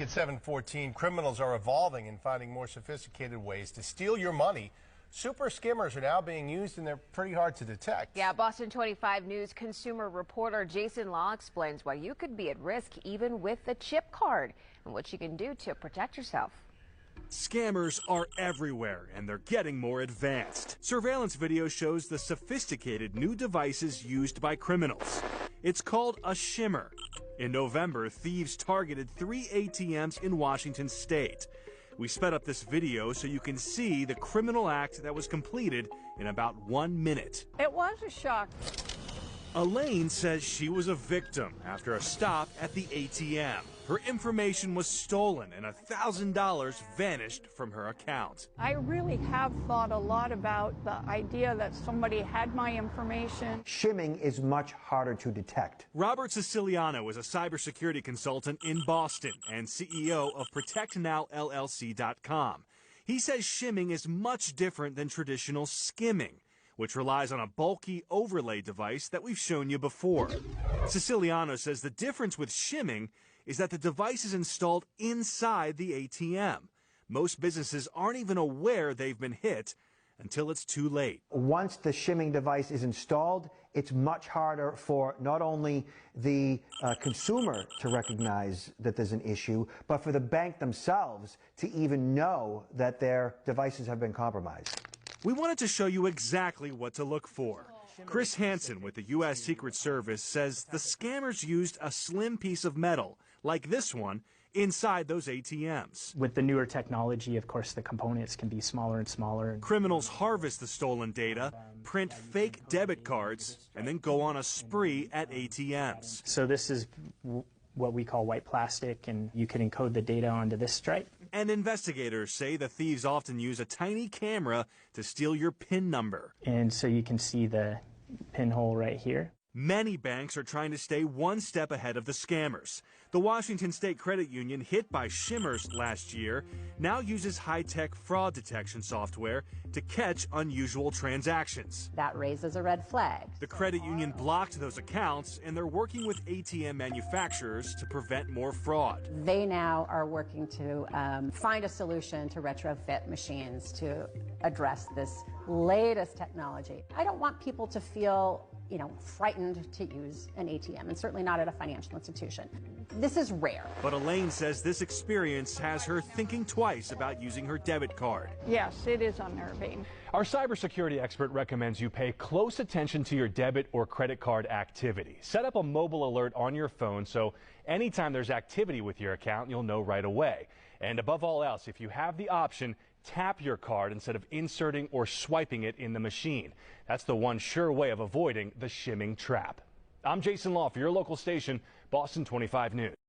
At 7:14, criminals are evolving and finding more sophisticated ways to steal your money. Super skimmers are now being used, and they're pretty hard to detect. Yeah, Boston 25 News consumer reporter Jason Law explains why you could be at risk even with the chip card and what you can do to protect yourself. Scammers are everywhere, and they're getting more advanced. Surveillance video shows the sophisticated new devices used by criminals. It's called a shimmer. In November, thieves targeted 3 ATMs in Washington state. We sped up this video so you can see the criminal act that was completed in about 1 minute. It was a shock. Elaine says she was a victim after a stop at the ATM. Her information was stolen and $1,000 vanished from her account. I really have thought a lot about the idea that somebody had my information. Shimming is much harder to detect. Robert Siciliano is a cybersecurity consultant in Boston and CEO of ProtectNowLLC.com. He says shimming is much different than traditional skimming, which relies on a bulky overlay device that we've shown you before. Siciliano says the difference with shimming is that the device is installed inside the ATM. Most businesses aren't even aware they've been hit until it's too late. Once the shimming device is installed, it's much harder for not only the consumer to recognize that there's an issue, but for the bank themselves to even know that their devices have been compromised. We wanted to show you exactly what to look for. Chris Hansen with the U.S. Secret Service says the scammers used a slim piece of metal, like this one, inside those ATMs. With the newer technology, of course, the components can be smaller and smaller. Criminals harvest the stolen data, print fake debit cards, and then go on a spree at ATMs. So this is what we call white plastic, and you can encode the data onto this stripe. And investigators say the thieves often use a tiny camera to steal your PIN number. And so you can see the pinhole right here. Many banks are trying to stay one step ahead of the scammers. The Washington State Credit Union, hit by shimmers last year, now uses high-tech fraud detection software to catch unusual transactions. That raises a red flag. The credit union blocked those accounts, and they're working with ATM manufacturers to prevent more fraud. They now are working to find a solution to retrofit machines to address this latest technology. I don't want people to feel frightened to use an ATM, and certainly not at a financial institution. This is rare. But Elaine says this experience has her thinking twice about using her debit card. Yes, it is unnerving. Our cybersecurity expert recommends you pay close attention to your debit or credit card activity. Set up a mobile alert on your phone so anytime there's activity with your account, you'll know right away. And above all else, if you have the option, tap your card instead of inserting or swiping it in the machine. That's the one sure way of avoiding the shimming trap. I'm Jason Law for your local station, Boston 25 News.